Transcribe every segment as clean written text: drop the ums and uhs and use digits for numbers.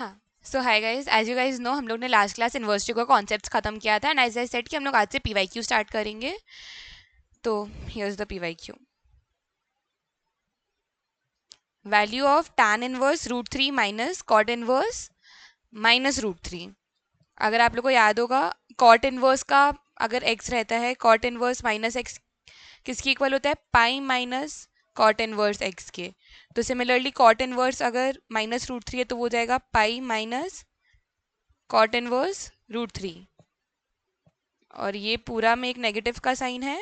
हाँ, so hi guys, as you guys know हम लोग ने लास्ट क्लास इन्वर्सिटी का कॉन्सेप्ट्स खत्म किया था एंड एज आई सेड कि हम लोग आज से पीवाईक्यू स्टार्ट करेंगे. तो here's the PYQ. Value of tan inverse root three minus cot inverse minus root three. अगर आप लोग को याद होगा, कॉट इनवर्स का अगर x रहता है, कॉट इनवर्स माइनस एक्स किसकी इक्वल होता है? Pi minus cot inverse x के. तो सिमिलरली कॉट इनवर्स अगर माइनस रूट थ्री है तो वो हो जाएगा pi minus cot inverse root three. और ये पूरा में एक नेगेटिव का साइन है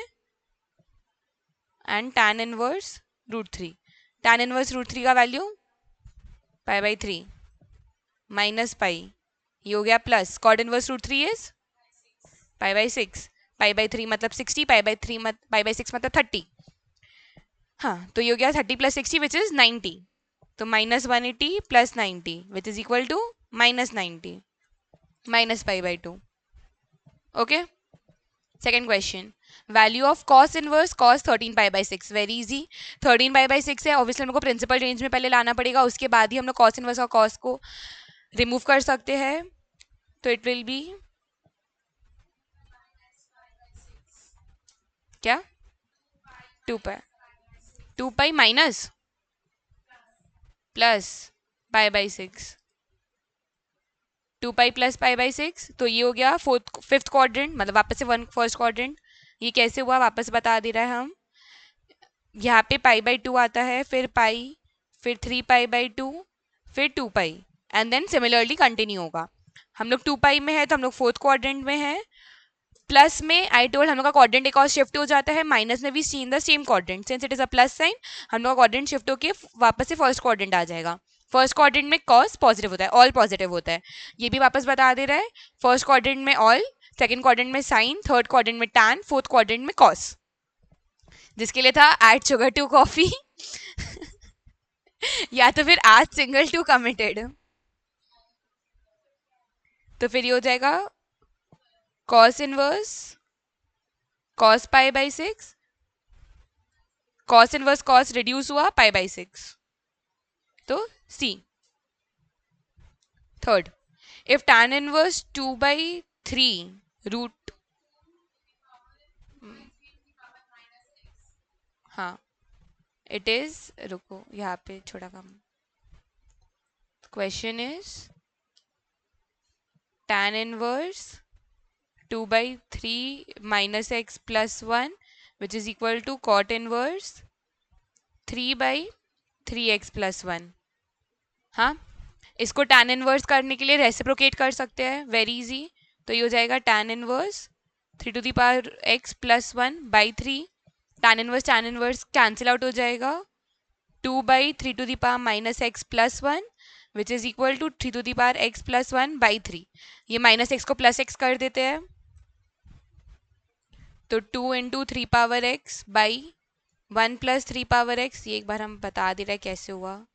and tan inverse root three. tan inverse root three का value pi by three minus pi, ये हो गया plus cot inverse root three is pi by six. Pi by three मतलब 60, पाई बाई सिक्स मतलब 30. हाँ, तो ये हो गया 30 प्लस 60 विच इज 90. तो minus 180 plus 90 which is equal to minus 90 minus pi by two. Okay. Second question, value of cos inverse cos 13 pi by six. Very easy. 13 pi by six है, obviously हमको principal range में पहले लाना पड़ेगा, उसके बाद ही हम लोग कॉस इनवर्स और कॉस को रिमूव कर सकते हैं. तो इट विल बी क्या? 2 pi minus plus pi by six. 2 pi plus pi by six. तो ये हो गया फिफ्थ क्वाड्रेंट, मतलब वापस से वन फर्स्ट क्वाड्रेंट. ये कैसे हुआ वापस बता दे रहा है हम. यहाँ पे पाई बाई टू आता है, फिर पाई, फिर 3 पाई बाई टू, फिर 2 पाई एंड देन सिमिलरली कंटिन्यू होगा. हम लोग 2 पाई में है तो हम लोग फोर्थ क्वाड्रेंट में है. प्लस में आई टोल्ड हम लोग का क्वाड्रेंट एक और शिफ्ट हो जाता है. माइनस में भी see in the same quadrant, since it is a plus sign हम लोग का क्वाड्रेंट शिफ्ट होकर वापस से फर्स्ट क्वाड्रेंट आ जाएगा. फर्स्ट क्वाड्रेंट में कॉस पॉजिटिव होता है, ऑल पॉजिटिव होता है. ये भी वापस बता दे रहा है. फर्स्ट क्वाड्रेंट में ऑल, सेकंड क्वाड्रेंट में साइन, थर्ड क्वाड्रेंट में टैन, फोर्थ क्वाड्रेंट में कॉस. जिसके लिए था ऐड शुगर टू कॉफी या तो फिर आज सिंगल टू कमिटेड. तो फिर ये हो जाएगा cos inverse cos pi by six, cos inverse cos reduce हुआ पाई बाई सिक्स. तो see. Third, if tan inverse 2/3 root. हाँ, इट इज, रुको यहाँ पे छोटा कम. Question is tan inverse 2/3 minus x plus one which is equal to cot inverse 3/3x plus one. हाँ, इसको tan इनवर्स करने के लिए रेसिप्रोकेट कर सकते हैं, वेरी इजी. तो ये हो जाएगा tan inverse 3 to the power x plus one by three. tan inverse cancel out हो जाएगा. 2/3 to the power minus x plus one which is equal to 3 to the power x plus one by three. ये minus x को plus x कर देते हैं. तो 2 into 3 power x by 1 plus 3 power x. ये एक बार हम बता दे रहे हैं कैसे हुआ.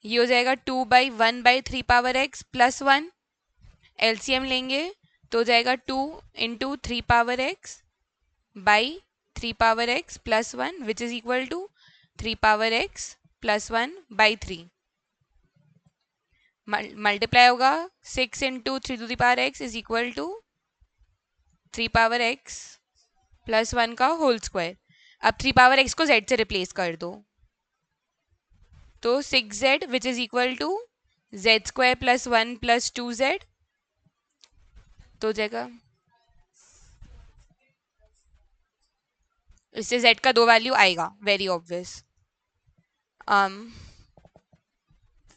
ये हो जाएगा 2/1/3 power x plus one. LCM लेंगे तो हो जाएगा 2 into 3 power x by 3 power x plus one which is equal to 3 power x plus one by three. Multiply होगा 6 into 3 to the power x is equal to 3 power x plus one का whole square. अब 3 power x को z से replace कर दो. तो 6z which is equal to z square plus one plus 2z. तो हो जाएगा, इससे z का दो वैल्यू आएगा, वेरी ऑब्वियस.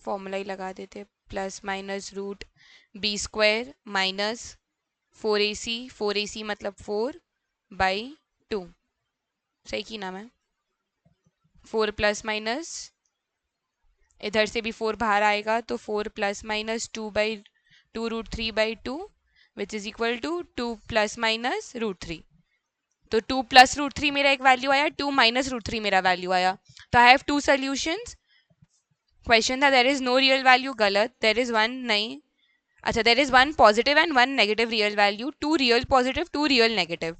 फॉर्मूला ही लगा देते, plus minus root b square minus 4ac मतलब 4/2. सही की नाम है. 4 प्लस माइनस, इधर से भी 4 बाहर आएगा तो 4 plus minus 2/2 root 3/2 which is equal to 2 plus minus root three. तो 2 प्लस रूट थ्री मेरा एक वैल्यू आया, 2 माइनस रूट थ्री मेरा वैल्यू आया. तो I have two solutions. Question था there is no real value, गलत. देर इज वन, नहीं. अच्छा, there is one positive and one negative real value. 2 real positive 2 real negative.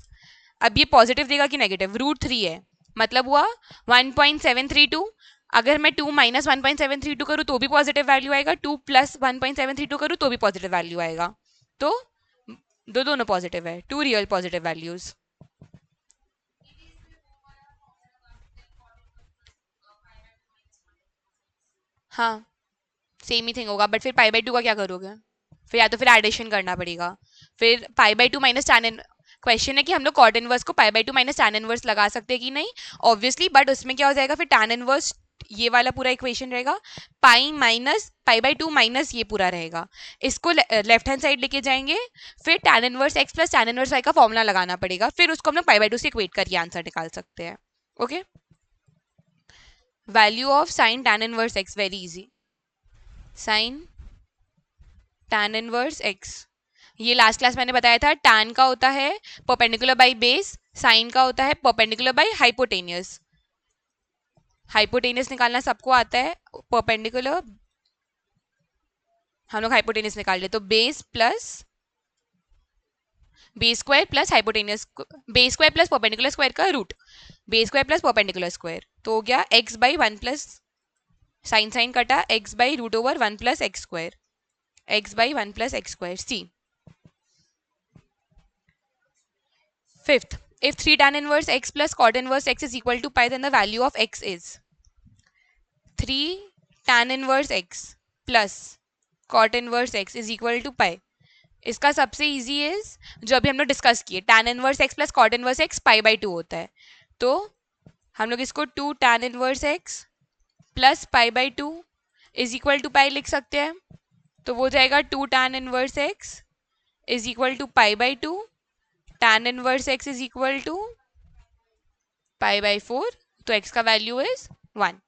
अब ये पॉजिटिव देगा कि नेगेटिव? रूट थ्री है मतलब हुआ 1.732. अगर मैं 2 माइनस 1.732 करूँ तो भी पॉजिटिव वैल्यू आएगा, 2 प्लस 1.732 करूँ तो भी पॉजिटिव वैल्यू आएगा। तो दोनों पॉजिटिव है, 2 रियल पॉजिटिव वैल्यूज। हाँ सेम ही थिंग होगा, बट फिर पाई बाई टू का क्या करोगे? फिर या तो फिर एडिशन करना पड़ेगा, फिर पाई by two minus tan in. Question है कि हम लोग कॉट इनवर्स को पाई by two minus tan inverse लगा सकते हैं कि नहीं, ऑब्वियसली, बट उसमें क्या हो जाएगा फिर टैन इनवर्स, ये वाला पूरा इक्वेशन रहेगा, pi minus pi by two minus ये पूरा रहेगा, इसको लेफ्ट हैंड साइड लेके जाएंगे, फिर tan inverse x plus tan inverse y का फॉर्मूला लगाना पड़ेगा, फिर उसको हम लोग पाई बाई टू से इक्वेट करके आंसर निकाल सकते हैं। Okay, value of sine tan inverse x, very easy. Sine tan inverse x, ये लास्ट क्लास मैंने बताया था, टैन का होता है परपेंडिकुलर बाय बेस, साइन का होता है परपेंडिकुलर बाय हाइपोटेनियस। हाइपोटेनियस निकालना सबको आता है, परपेंडिकुलर हम लोग हाइपोटेनियस निकाल ले तो base plus base square plus hypotenuse, base square plus perpendicular square का root, base square plus perpendicular square, तो हो गया x by one plus sine sine कटा x by root over one plus x square, x by one plus x square. See fifth, if 3 tan inverse x plus cot inverse x is equal to pi, then the value of x is 3 tan inverse x plus cot inverse x is equal to pi। इसका सबसे easy is जो अभी हम लोग discuss किए, tan inverse x plus cot inverse x pi by two होता है, तो हम लोग इसको 2 tan inverse x plus pi by two is equal to pi लिख सकते हैं, तो वो जाएगा 2 tan inverse x is equal to pi by two, tan inverse x is equal to pi by four, तो x का value is 1।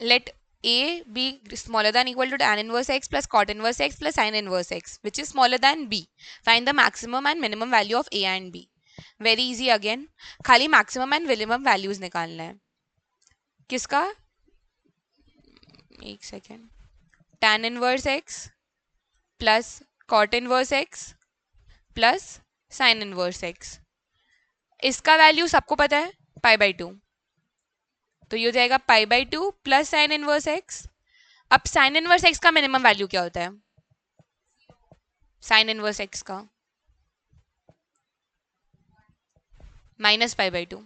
Let a be smaller than equal to tan inverse x plus cot inverse x plus sin inverse x, which is smaller than b. Find the maximum and minimum value of a and b. Very easy again, खाली maximum and minimum values निकालना है। किसका? एक second, tan inverse x plus cot inverse x plus sin inverse x, इसका value सबको पता है पाई by two, तो ये हो जाएगा pi by two plus sign inverse x. अब साइन इनवर्स एक्स का मिनिमम वैल्यू क्या होता है? साइन इनवर्स एक्स का माइनस पाई बाई टू।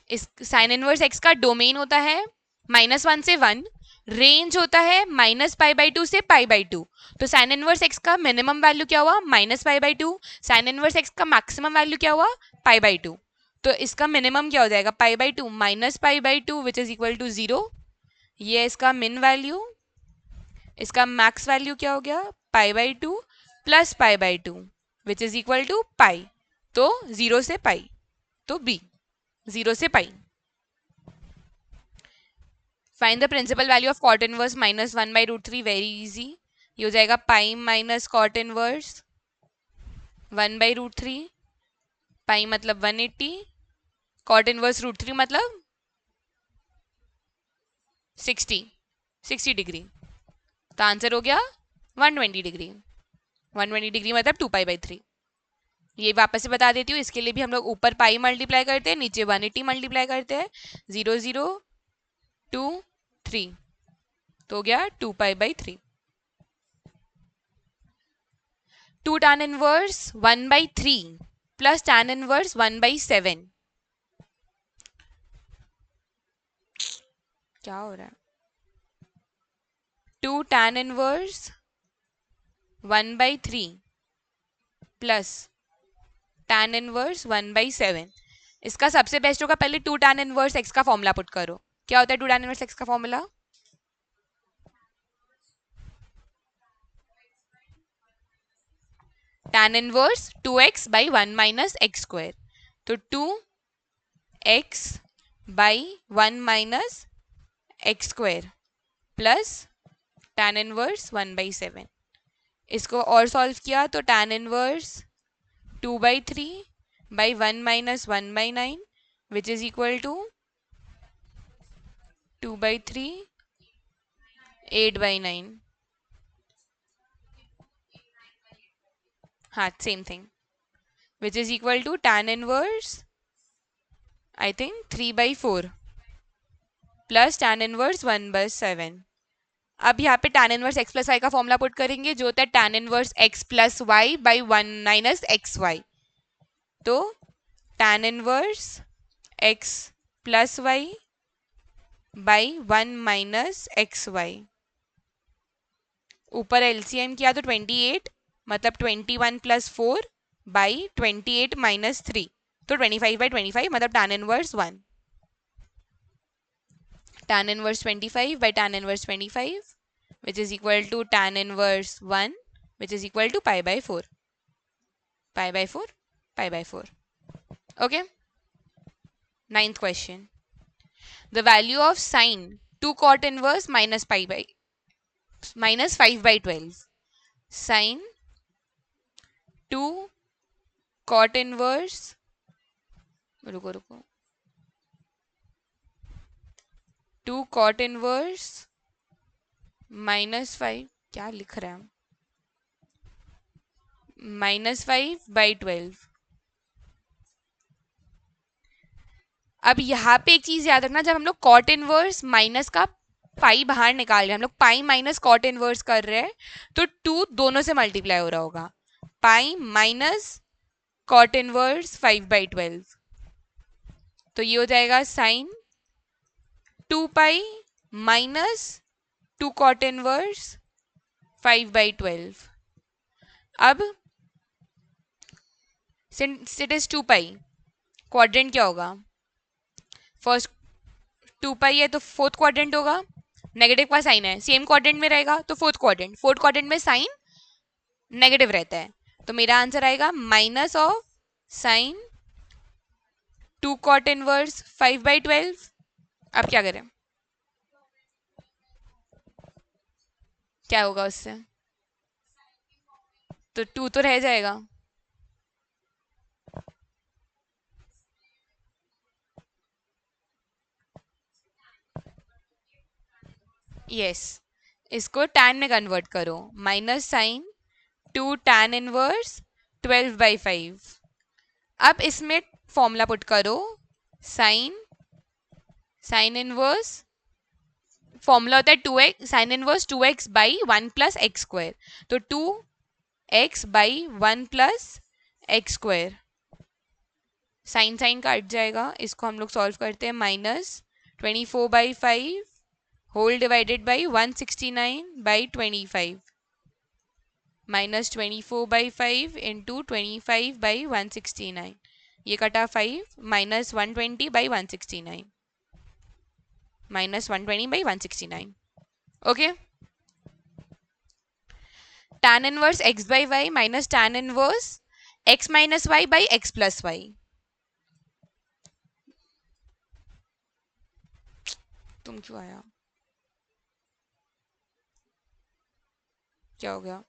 इस साइन इनवर्स एक्स का डोमेन होता है -1 से 1, रेंज होता है -पाई बाई टू से पाई बाई टू, तो साइन इनवर्स एक्स का मिनिमम वैल्यू क्या हुआ? -Pi by two. Sine inverse x का मैक्सिमम वैल्यू क्या हुआ? Pi by two. तो इसका मिनिमम क्या हो जाएगा? Pi by two minus pi by two which is equal to 0। ये इसका मिन वैल्यू, इसका मैक्स वैल्यू क्या हो गया? Pi by two plus pi by two which is equal to pi, तो 0 से पाई, तो बी 0 से pi. Find the principal value of cot inverse minus one by root three, very easy, ये हो जाएगा pi minus cot inverse 1 by root three, pi मतलब 180, cot inverse root three मतलब 60 degree, तो आंसर हो गया 120 डिग्री। 120 डिग्री मतलब 2 पाई by three. ये वापस से बता देती हूँ, इसके लिए भी हम लोग ऊपर पाई मल्टीप्लाई करते हैं, नीचे 180 मल्टीप्लाई करते हैं, 0 0 2 3, तो हो गया 2 पाई by three. 2 tan inverse 1 by three plus tan inverse 1 by seven, क्या हो रहा है? 2 tan inverse 1 by three plus tan inverse 1 by seven, इसका सबसे बेस्ट होगा पहले 2 tan इनवर्स x का फॉर्मूला पुट करो। क्या होता है 2 tan इनवर्स x का formula? tan inverse 2x by 1 minus x square, तो 2x by 1 minus x square plus tan inverse 1 by seven. इसको और सॉल्व किया तो tan inverse 2 by three by 1 minus 1 by nine which is equal to 2 by three 8 by nine. हाँ same thing, which is equal to tan inverse I think 3/4 plus tan inverse 1/7. अब यहाँ पे tan inverse x plus y का formula put करेंगे जो होता है tan inverse x plus y by 1 minus x y. तो tan inverse x plus y by 1 minus x y. ऊपर एलसीएम किया तो 28 मतलब 21 प्लस 4 बाई 28 माइनस 3 तो 25/25 मतलब tan inverse 1. tan inverse 25 by tan inverse 25 which is equal to tan inverse 1 which is equal to pi by 4. Pi by 4, pi by 4. Okay. Ninth question. The value of sine 2 cot inverse minus pi by minus 5 by 12. Sine 2 cot inverse रुको रुको 2 cot inverse minus 5 क्या लिख रहे हैं minus 5 by 12. अब यहाँ पे एक चीज याद रखना, जब हम लोग कॉट इनवर्स माइनस का पाई बाहर निकाल रहे हैं, हम लोग पाई माइनस कॉट इनवर्स कर रहे हैं, तो 2 दोनों से मल्टीप्लाई हो रहा होगा. पाई माइनस कॉट इनवर्स 5/12 तो ये हो जाएगा sine 2 pi minus 2 cot inverse 5/12. अब since it is 2 pi quadrant क्या होगा? फर्स्ट 2 पाई है तो फोर्थ क्वाड्रेंट होगा. नेगेटिव का साइन है, सेम क्वाड्रेंट में रहेगा तो फोर्थ क्वाड्रेंट में साइन नेगेटिव रहता है. तो मेरा आंसर आएगा minus of sine 2 cot inverse 5/12. अब क्या करें? क्या होगा उससे? तो 2 तो रह जाएगा. यस इसको tan में कन्वर्ट करो. Minus sine 2 tan inverse 12/5. अब इसमें फॉर्मूला पुट करो. साइन इनवर्स फॉर्मूला होता है 2x sine inverse 2x by 1 plus x square. तो 2x by 1 plus x square. Sine sine काट जाएगा. इसको हम लोग सॉल्व करते हैं. -24/5 होल डिवाइडेड बाई 169/25 -24/5 इंटू 25/169. ये कटा 5 -120/169 -120/169. Okay. tan inverse x by y minus tan inverse x minus y by x plus y. तुम क्यों आया? क्या हो गया?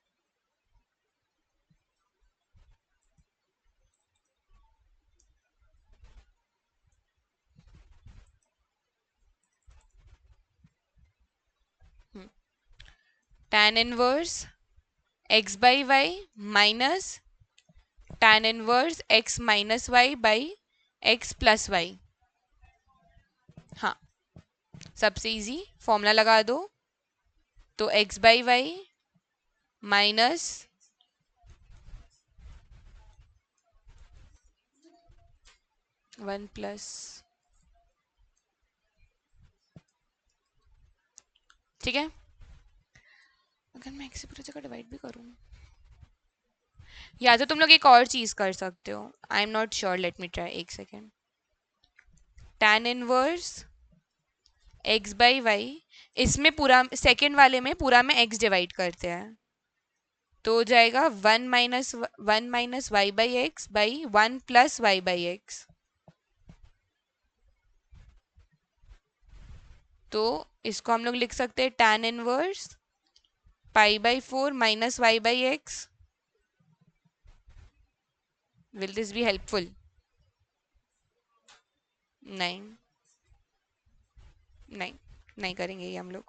tan inverse x by y minus tan inverse x minus y by x plus y. हाँ सबसे easy formula लगा दो. तो x by y minus one plus. ठीक है. अगर मैं x से पूरी जगह डिवाइड भी करूं, या तो तुम लोग एक और चीज कर सकते हो. I am not sure, let me try. एक second. tan inverse x by y इसमें पूरा सेकेंड वाले में पूरा में x डिवाइड करते हैं तो हो जाएगा 1 minus y by x by 1 plus y by x. तो इसको हम लोग लिख सकते हैं tan inverse π/4 minus y by x. Will this be helpful? नहीं नहीं नहीं करेंगे ये हम लोग.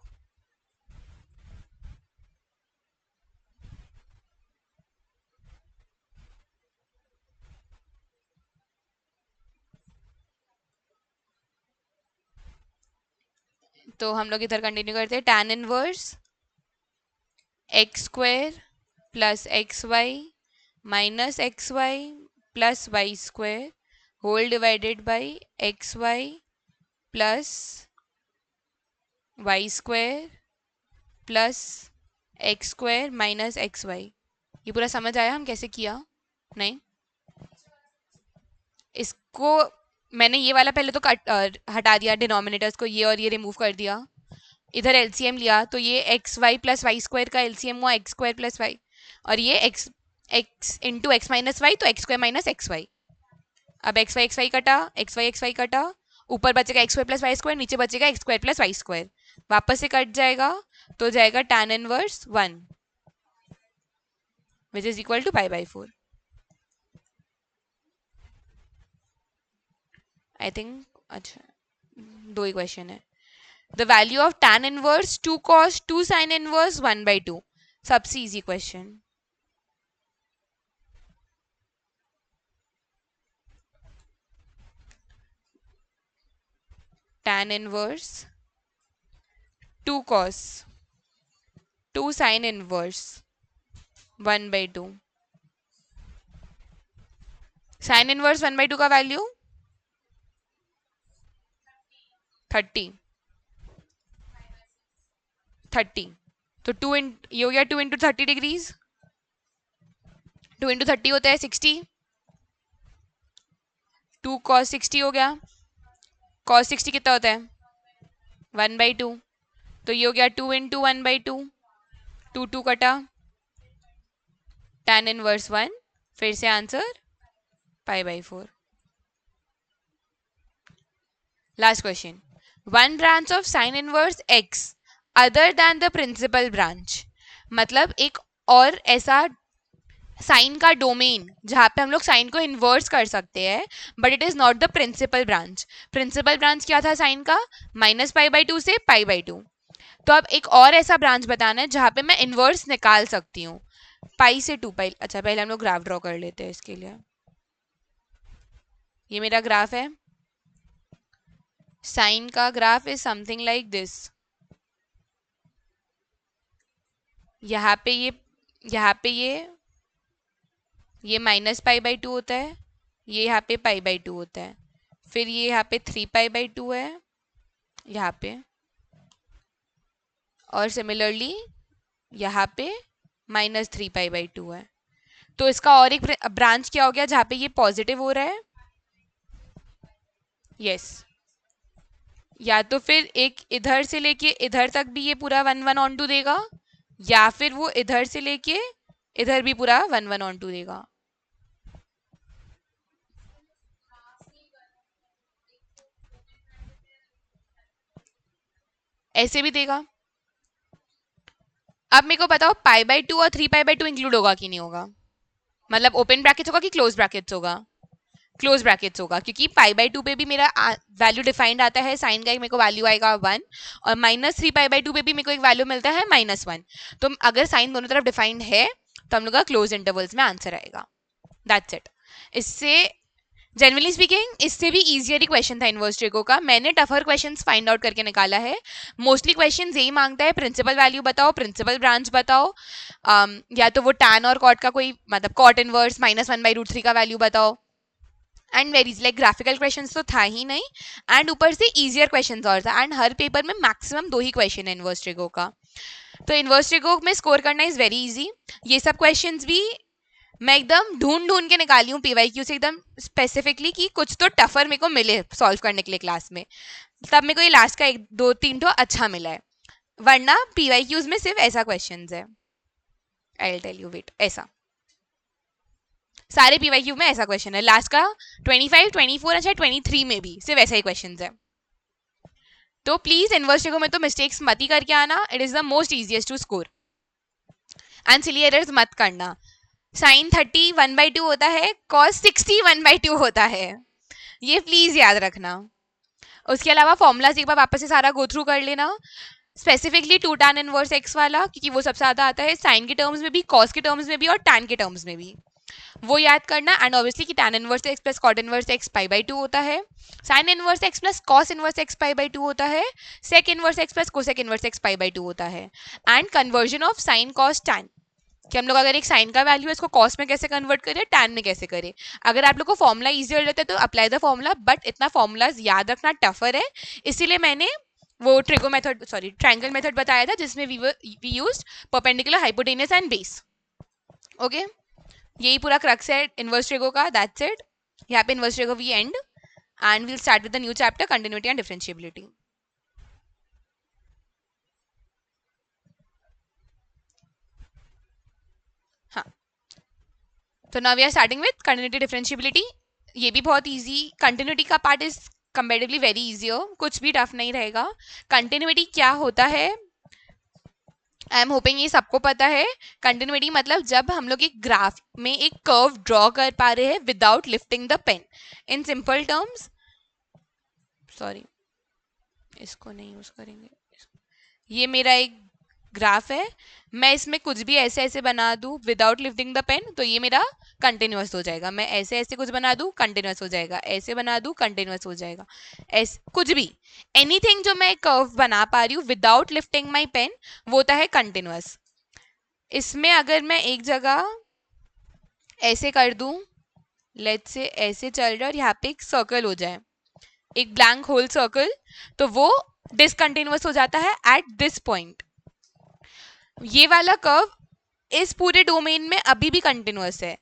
तो हम लोग इधर कंटिन्यू करते हैं. tan inverse x square plus x y minus x y plus y square whole divided by x y plus y square plus x square minus x y. ये पूरा समझ आया हम कैसे किया? नहीं, इसको मैंने ये वाला पहले तो हटा दिया डिनोमिनेटर्स को, ये और ये रिमूव कर दिया. इधर एलसीएम लिया तो ये x y plus y square का एलसीएम हुआ एक्स स्क्वायर प्लस वाई, और ये x x into x minus y तो x square minus x y. अब एक्स वाई कटा, एक्स वाई कटा, ऊपर बचेगा x square plus y square, नीचे बचेगा x square plus y square, वापस से कट जाएगा तो जाएगा tan inverse 1 which is equal to pi by 4. I think अच्छा दो ही क्वेश्चन है. The value of tan inverse 2 cos 2 sin inverse 1/2. सबसे easy question. tan inverse 2 cos 2 sin inverse 1/2. sin inverse 1/2 का वैल्यू 30. तो 2 ये हो गया 2 इंटू 30 डिग्रीज. 2 इंटू 30 होता है 60. 2 cos 60 हो गया. cos 60 कितना होता है 1/2. तो ये हो गया 2 इंटू 1/2. 2 कटा, tan इनवर्स 1, फिर से answer pi by 4. Last question. One branch of sine inverse x other than the principal branch. मतलब एक और ऐसा साइन का डोमेन जहाँ पे हम लोग साइन को इन्वर्स कर सकते हैं, but it is not the principal branch. Principal branch क्या था साइन का? -π/2 से π/2. तो अब एक और ऐसा ब्रांच बताना है जहाँ पे मैं इन्वर्स निकाल सकती हूँ पाई से 2π. अच्छा पहले हम लोग ग्राफ ड्रॉ कर लेते हैं इसके लिए. ये मेरा ग्राफ है. साइन का graph is something like this. यहाँ पे ये -π/2 होता है, ये यहाँ पे π/2 होता है, फिर ये यहाँ पे 3π/2 है यहाँ पे, और सिमिलरली यहाँ पे -3π/2 है. तो इसका और एक ब्रांच क्या हो गया जहाँ पे ये पॉजिटिव हो रहा है. यस या तो फिर एक इधर से लेके इधर तक भी ये पूरा 1/1/2 देगा, या फिर वो इधर से लेके इधर भी पूरा 1/1/2 देगा. ऐसे भी देगा. अब मेरे को बताओ π/2 और 3π/2 इंक्लूड होगा कि नहीं होगा? मतलब ओपन ब्रैकेट्स होगा कि क्लोज ब्रैकेट्स होगा? क्लोज ब्रैकेट्स होगा, क्योंकि π/2 पे भी मेरा वैल्यू डिफाइंड आता है साइन का, एक मेरे को वैल्यू आएगा 1, और -3π/2 पे भी मेरे को एक वैल्यू मिलता है -1. तो अगर साइन दोनों तरफ डिफाइंड है तो हम लोग का क्लोज इंटरवल्स में आंसर आएगा. That's it. इससे जनरली स्पीकिंग इससे भी इजियर क्वेश्चन था इनवर्स ट्रिगो का. मैंने टफर क्वेश्चंस फाइंड आउट करके निकाला है. मोस्टली क्वेश्चन यही मांगता है प्रिंसिपल वैल्यू बताओ, प्रिंसिपल ब्रांच बताओ, या तो वो tan और cot का कोई मतलब cot इनवर्स -1/√3 का वैल्यू बताओ. And varies like graphical questions तो था ही नहीं, एंड ऊपर से इजियर क्वेश्चंस और था. एंड हर पेपर में मैक्सिमम 2 ही क्वेश्चन है इनवर्स ट्रिगो का. तो इनवर्स ट्रिगो में स्कोर करना इज वेरी इजी. ये सब क्वेश्चंस भी मैं एकदम ढूंढ के निकाली हूँ पीवाईक्यू से एकदम स्पेसिफिकली, कि कुछ तो टफर मेरे को मिले सॉल्व करने के लिए क्लास में. तब मेरे को ये लास्ट का 1-2-3 तो अच्छा मिला है, वरना पीवाईक्यूज में सिर्फ ऐसा क्वेश्चंस है. I will tell you wait. ऐसा सारे पीवाईक्यू में ऐसा क्वेश्चन है. लास्ट का 25, 24 अच्छा 23 में भी सिर्फ ऐसा ही क्वेश्चन है. तो प्लीज इनवर्स ट्रिगो में तो मिस्टेक्स मत ही करके आना. It is the most easiest to score. And silly errors मत करना. साइन 30 1/2 होता है, कॉस 60 1/2 होता है, ये प्लीज याद रखना. उसके अलावा फॉर्मूलाज एक बार वापस से सारा गो थ्रू कर लेना. स्पेसिफिकली 2 tan इनवर्स x वाला, क्योंकि वो सबसे ज्यादा आता है साइन के टर्म्स में भी, कॉस के टर्म्स में भी और tan के टर्म्स में भी. वो याद करना। एंड ऑब्वियसली कि tan inverse x plus cot inverse x pi by 2 होता है, sine inverse x plus cos inverse x pi by 2 होता है, sec inverse x plus cosec inverse x pi by 2 होता है। And conversion of sine cos tan, कि हम लोग अगर एक साइन का वैल्यू है इसको कॉस में कैसे कन्वर्ट करें, टैन में कैसे करें। अगर आप लोग को फॉर्मूला इजियर रहता है तो अप्लाई द फॉर्मूला, बट इतना फॉर्मूलाज याद रखना टफर है, इसीलिए मैंने वो trigo method sorry triangle method बताया था जिसमें we used perpendicular hypotenuse and base. Okay, यही पूरा क्रक्स है इनवर्स ट्रिगो का, दैट्स इट। यहाँ पे inverse trigo we end and we'll start with the new chapter continuity and differentiability. हाँ, तो now we are starting with continuity differentiability. ये भी बहुत इजी, कंटिन्यूटी का part is comparatively very easy हो, कुछ भी टफ नहीं रहेगा। कंटिन्यूटी क्या होता है, आई एम होपिंग ये सबको पता है। कंटिन्यूटी मतलब जब हम लोग एक ग्राफ में एक कर्व ड्रॉ कर पा रहे हैं without lifting the pen. In simple terms, sorry इसको नहीं यूज करेंगे, ये मेरा एक ग्राफ है, मैं इसमें कुछ भी ऐसे ऐसे बना दूं विदाउट लिफ्टिंग द पेन तो ये मेरा कंटिन्यूअस हो जाएगा। मैं ऐसे ऐसे कुछ बना दूं कंटिन्यूअस हो जाएगा, ऐसे बना दूं कंटिन्यूअस हो जाएगा, ऐसे कुछ भी एनीथिंग जो मैं कर्व बना पा रही हूँ विदाउट लिफ्टिंग माई पेन वो होता है कंटिन्यूअस। इसमें अगर मैं एक जगह ऐसे कर दूं, लेट्स से ऐसे चल रहा है और यहाँ पे एक सर्कल हो जाए, एक ब्लैंक होल सर्कल, तो वो डिसकंटिन्यूअस हो जाता है एट दिस पॉइंट। ये वाला कर्व इस पूरे डोमेन में अभी भी कंटिन्यूअस है,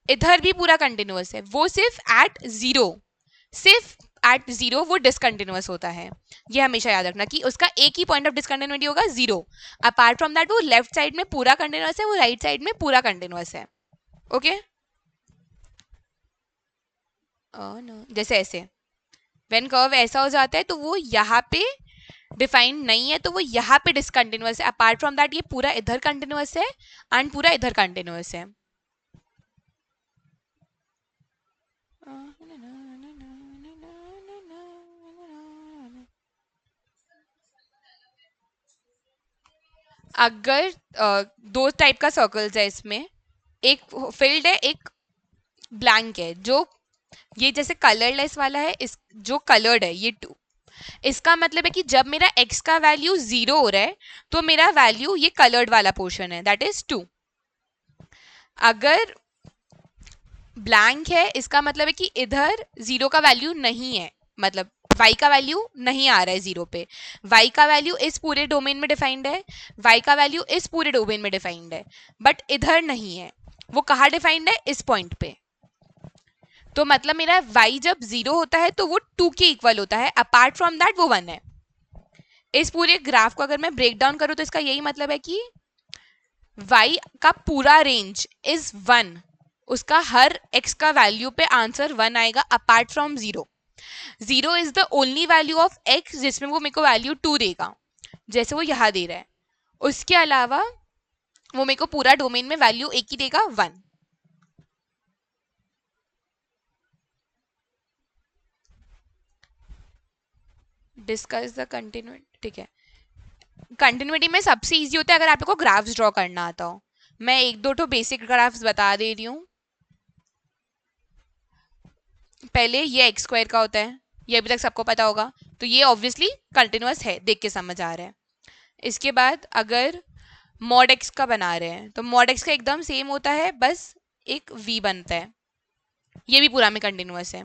इधर भी पूरा कंटिन्यूअस है, वो सिर्फ एट जीरो वो डिसकंटिन्यूअस होता है। ये हमेशा याद रखना कि उसका एक ही पॉइंट ऑफ डिसकंटिन्यूटी होगा, जीरो। अपार्ट फ्रॉम दैट वो लेफ्ट साइड में पूरा कंटिन्यूअस है, वो राइट साइड में पूरा कंटिन्यूअस है। ओके, जैसे ऐसे व्हेन कर्व ऐसा हो जाता है तो वो यहाँ पे डिफाइंड नहीं है, तो वो यहाँ पे डिसकंटिन्यूअस है। अपार्ट फ्रॉम दैट ये पूरा इधर कंटिन्यूअस है एंड पूरा इधर कंटिन्यूअस है। अगर दो टाइप का सर्कल्स है इसमें, एक फिल्ड है एक ब्लैंक है, जो ये जैसे कलरलेस वाला है, इस जो कलर्ड है ये टू, इसका मतलब है कि जब मेरा x का वैल्यू जीरो हो रहा है तो मेरा वैल्यू ये कलर्ड वाला पोर्शन है, दैट इज 2। अगर ब्लैंक है इसका मतलब है कि इधर जीरो का वैल्यू नहीं है, मतलब y का वैल्यू नहीं आ रहा है जीरो पे। y का वैल्यू इस पूरे डोमेन में डिफाइंड है, y का वैल्यू इस पूरे डोमेन में डिफाइंड है, बट इधर नहीं है। वो कहाँ डिफाइंड है, इस पॉइंट पे। तो मतलब मेरा y जब जीरो होता है तो वो 2 के इक्वल होता है, अपार्ट फ्रॉम दैट वो 1 है। इस पूरे ग्राफ को अगर मैं ब्रेक डाउन करूं तो इसका यही मतलब है कि y का पूरा रेंज इज 1, उसका हर x का वैल्यू पे आंसर 1 आएगा apart from zero. Zero is the only value of x जिसमें वो मेरे को वैल्यू 2 देगा, जैसे वो यहाँ दे रहा है। उसके अलावा वो मेरे को पूरा डोमेन में वैल्यू एक ही देगा, 1। डिस्कस द कंटिन्यूटी, ठीक है। कंटिन्यूटी में सबसे इजी होता है अगर आप लोग को ग्राफ्स ड्रॉ करना आता हो। मैं एक दो तो बेसिक ग्राफ्स बता दे रही हूँ। पहले ये एक्स स्क्वायर का होता है, ये अभी तक सबको पता होगा, तो ये ऑब्वियसली कंटिन्यूअस है, देख के समझ आ रहा है। इसके बाद अगर मॉड एक्स का बना रहे हैं तो मॉड एक्स का एकदम सेम होता है, बस एक वी बनता है, ये भी पूरा में कंटिन्यूअस है।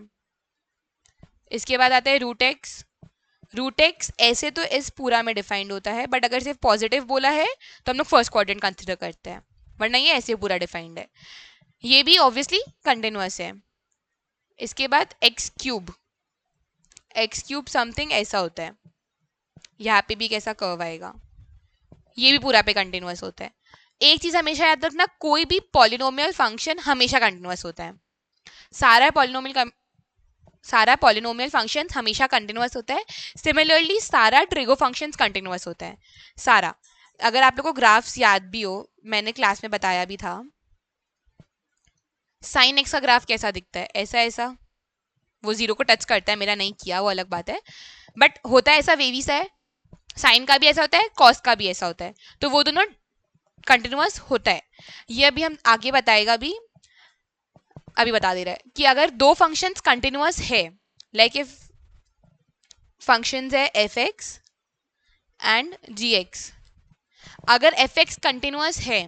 इसके बाद आता है रूट एक्स। रूट एक्स ऐसे तो इस पूरा में डिफाइंड होता है, बट अगर सिर्फ पॉजिटिव बोला है तो हम लोग फर्स्ट क्वाड्रेंट कंसिडर करते हैं, वरना ये ऐसे पूरा डिफाइंड है, ये भी ऑब्वियसली कंटिन्यूअस है। इसके बाद एक्स क्यूब समथिंग ऐसा होता है, यहाँ पे भी कैसा कर्व आएगा, ये भी पूरा पे कंटिन्यूअस होता है। एक चीज हमेशा याद रखना, कोई भी पॉलिनोमियल फंक्शन हमेशा कंटिन्यूअस होता है। सारा पॉलिनोमियल फंक्शन हमेशा कंटिन्यूअस होता है। सिमिलरली सारा ट्रिगो फंक्शंस कंटिन्यूअस होता है, सारा। अगर आप लोग को ग्राफ्स याद भी हो, मैंने क्लास में बताया भी था, साइन एक्स का ग्राफ कैसा दिखता है, ऐसा ऐसा, वो जीरो को टच करता है, मेरा नहीं किया वो अलग बात है, बट होता है ऐसा, वेवी सा है। साइन का भी ऐसा होता है, कॉस का भी ऐसा होता है, तो वो दोनों कंटिन्यूअस होता है। ये अभी हम आगे बताएगा भी। अभी बता दे रहा है कि अगर दो फंक्शंस कंटिन्यूअस है, लाइक इफ फंक्शंस है f x and g x, अगर एफ एक्स कंटिन्यूअस है,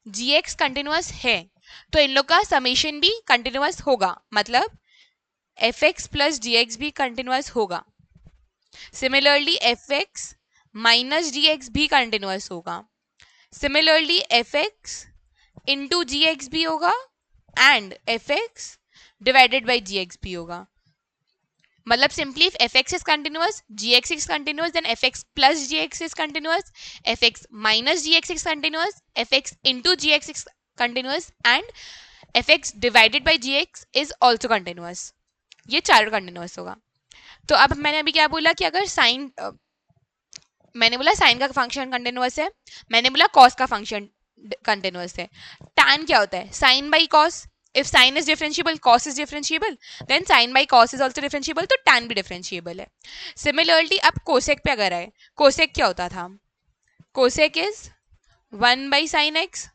जी एक्स कंटिन्यूअस है, तो इन लोग का समेशन भी कंटिन्यूअस होगा, मतलब f x plus g x भी कंटिन्यूअस होगा। Similarly f x minus g x भी कंटिन्यूअस होगा। Similarly f x into g x भी होगा and f x divided by g x भी होगा। मतलब simply if fx is continuous, gx is continuous, then fx plus gx is continuous, fx minus gx is continuous, fx into gx is continuous and fx divided by gx is also continuous. ये चारों continuous होगा। तो अब मैंने अभी क्या बोला कि अगर साइन मैंने बोला साइन का फंक्शन कंटिन्यूअस है, मैंने बोला कॉस का फंक्शन कंटिन्यूअस है। टैन क्या होता है? Sine by cos. If sine is differentiable, cos is differentiable, then sine by cos is also differentiable, तो टैन भी डिफरेंशिएबल है। सिमिलरली अब कोसेक पे अगर आए, कोसेक क्या होता था? Cosec is 1 by sine x.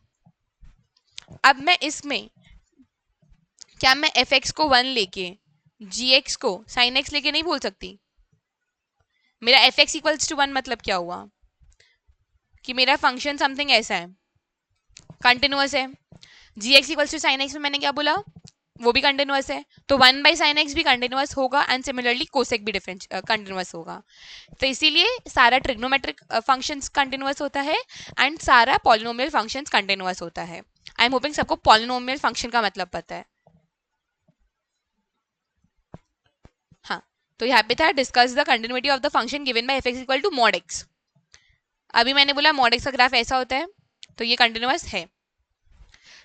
अब मैं इसमें क्या मैं एफ एक्स को 1 लेके जी एक्स को साइन एक्स लेके नहीं बोल सकती? मेरा एफ एक्स इक्वल्स टू 1 मतलब क्या हुआ कि मेरा फंक्शन समथिंग ऐसा है, कंटिन्यूअस है। जी x equals to sine x में मैंने क्या बोला? वो भी कंटिन्यूअस है, तो 1 बाई साइन एक्स भी कंटिन्यूअस होगा एंड सिमिलरली कोसेक भी डिफरेंस कंटिन्यूअस होगा। तो इसीलिए सारा ट्रिग्नोमेट्रिक फंक्शंस कंटिन्यूअस होता है एंड सारा पॉलिनोमियल फंक्शंस कंटिन्यूअस होता है। आई एम होपिंग सबको पॉलिनोमियल फंक्शन का मतलब पता है। हाँ, तो यहाँ पे था discuss the continuity of the function given by f x equal to mod x. अभी मैंने बोला मॉड एक्स का ग्राफ ऐसा होता है, तो ये कंटिन्यूअस है।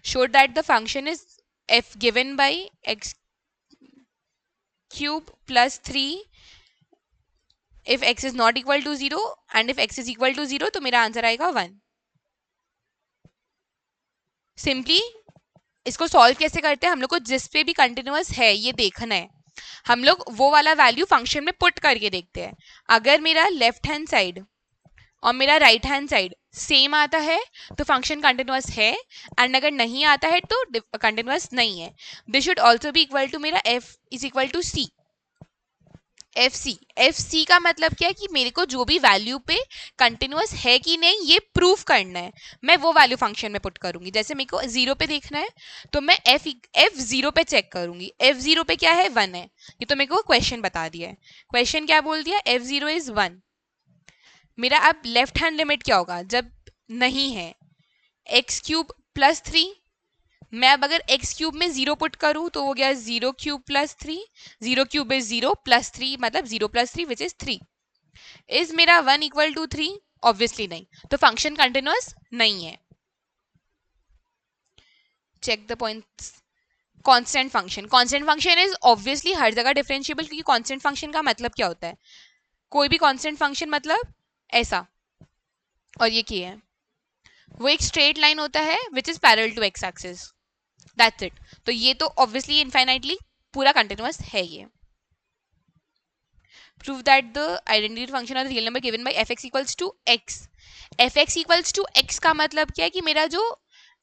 Show that the function is f given by x cube plus 3 if x is not equal to 0 and if x is equal to 0, तो मेरा आंसर आएगा 1। सिंपली इसको सॉल्व कैसे करते हैं? हम लोग को जिस पे भी कंटिन्यूअस है ये देखना है, हम लोग वो वाला वैल्यू फंक्शन में पुट करके देखते हैं। अगर मेरा लेफ्ट हैंड साइड और मेरा राइट हैंड साइड सेम आता है तो फंक्शन कंटिन्यूअस है, एंड अगर नहीं आता है तो कंटिन्यूअस नहीं है। दिस शुड ऑल्सो भी इक्वल टू मेरा f is equal to c। F c का मतलब क्या है कि मेरे को जो भी वैल्यू पे कंटिन्यूअस है कि नहीं ये प्रूफ करना है, मैं वो वैल्यू फंक्शन में पुट करूंगी। जैसे मेरे को 0 पे देखना है तो मैं एफ 0 पे चेक करूंगी, एफ 0 पे क्या है? 1 है। ये तो मेरे को क्वेश्चन बता दिया है। क्वेश्चन क्या बोल दिया? F 0 is 1। मेरा अब लेफ्ट हैंड लिमिट क्या होगा जब नहीं है? X cube plus 3। मैं अब अगर एक्स क्यूब में 0 पुट करूं तो हो गया 0 cube plus 3। 0 cube is 0 plus 3 मतलब 0 प्लस 3 विच इज 3। इज मेरा 1 इक्वल टू 3? ऑब्वियसली नहीं, तो फंक्शन कंटिन्यूअस नहीं है। Check the points. Constant function, constant function is obviously हर जगह डिफरेंशिएबल, क्योंकि कांस्टेंट फंक्शन का मतलब क्या होता है? कोई भी कांस्टेंट फंक्शन मतलब ऐसा, और ये क्या है? वो एक स्ट्रेट लाइन होता है which is parallel to x axis, that's it. तो ये तो ऑब्वियसली इनफाइनाइटली पूरा कंटिन्यूअस है ये। Prove that the identity function of the real number given by fx equals to x। fx equals to x का मतलब क्या है कि मेरा जो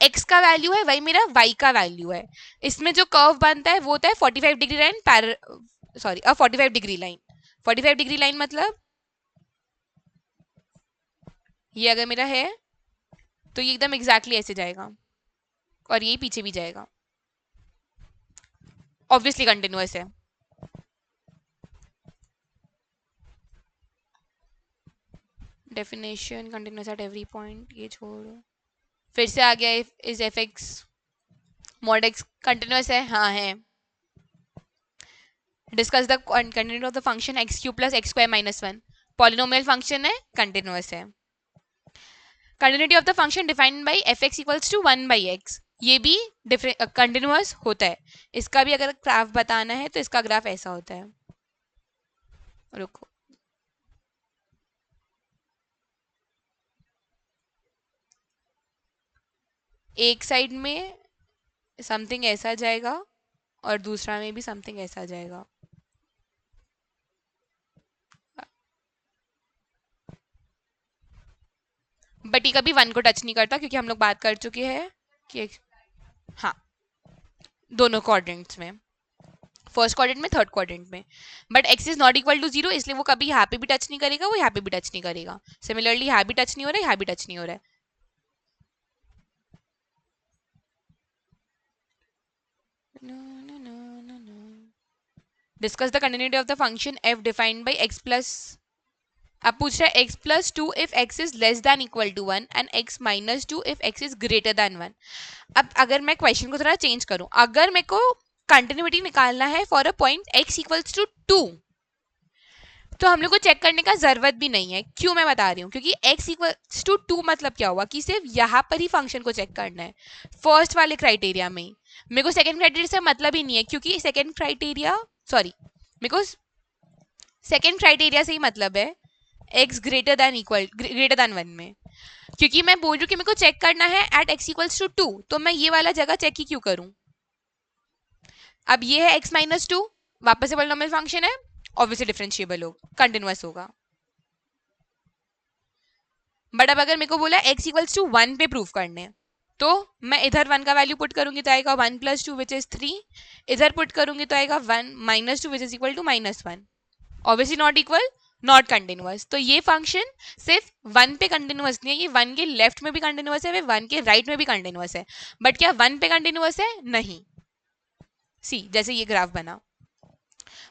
x का वैल्यू है वही मेरा y का वैल्यू है। इसमें जो कर्व बनता है वो होता है 45 degree line, 45 degree line. 45 degree line मतलब ये अगर मेरा है तो ये एकदम एग्जैक्टली ऐसे जाएगा और ये पीछे भी जाएगा, ऑब्वियसली कंटिन्यूअस है। Definition continuous at every point, ये छोड़ो। फिर से आ गया is f x mod x continuous है? हाँ है। Discuss the continuity of the function x cube plus x square minus 1। Polynomial function है, कंटिन्यूअस है। Continuity of the function defined by f x equals to 1 by x, ये भी continuous होता है। इसका भी अगर ग्राफ बताना है तो इसका ग्राफ ऐसा होता है। रुको, एक साइड में समथिंग ऐसा जाएगा और दूसरा में भी समथिंग ऐसा जाएगा। बट ये कभी 1 को टच नहीं करता क्योंकि हम लोग बात कर चुके हैं कि हाँ दोनों क्वाड्रेंट्स में, फर्स्ट क्वाड्रेंट में, थर्ड क्वाड्रेंट में। But x is not equal to zero, इसलिए वो कभी यहाँ पे भी टच नहीं करेगा, वो यहाँ पे भी टच नहीं करेगा। सिमिलरली यहाँ भी टच नहीं हो रहा है, यहाँ भी टच नहीं हो रहा है। Discuss the continuity of the function f defined by x plus, अब पूछ रहा है x plus two if x is less than equal to one and x minus two if x is greater than one. अब अगर मैं question को थोड़ा change करूं, अगर मेरे को कंटिन्यूटी निकालना है for a point x equals to two, तो हम लोग को चेक करने का जरूरत भी नहीं है। क्यों मैं बता रही हूँ, क्योंकि x इक्वल्स टू टू मतलब क्या हुआ कि सिर्फ यहाँ पर ही फंक्शन को चेक करना है, फर्स्ट वाले क्राइटेरिया में ही। मेरे को सेकंड क्राइटेरिया से मतलब ही नहीं है, क्योंकि सेकंड क्राइटेरिया, सॉरी, मेरे को सेकंड क्राइटेरिया से ही मतलब है x ग्रेटर देन वन में, क्योंकि मैं बोल रही हूँ कि मेरे को चेक करना है at x equals to two, तो मैं ये वाला जगह चेक ही क्यों करूँ। अब ये है x माइनस टू, वापस से पॉलिनोमियल फंक्शन है, ऑब्वियसली डिफरेंशिएबल होगा, कंटिन्यूअस होगा। बट अब अगर मेरे को बोला x इक्वल्स टू वन पे प्रूव करने, तो मैं इधर वन का वैल्यू पुट करूंगी तो आएगा one plus two which is three, इधर पुट करूंगी तो आएगा one minus two which is equal to minus one. Obviously not equal, not continuous. तो ये फंक्शन सिर्फ वन पे कंटिन्यूअस नहीं है, ये वन के लेफ्ट में भी कंटिन्यूअस है, वन के राइट में भी कंटिन्यूअस है। बट क्या वन पे कंटिन्यूअस है? नहीं। सी जैसे ये ग्राफ बना,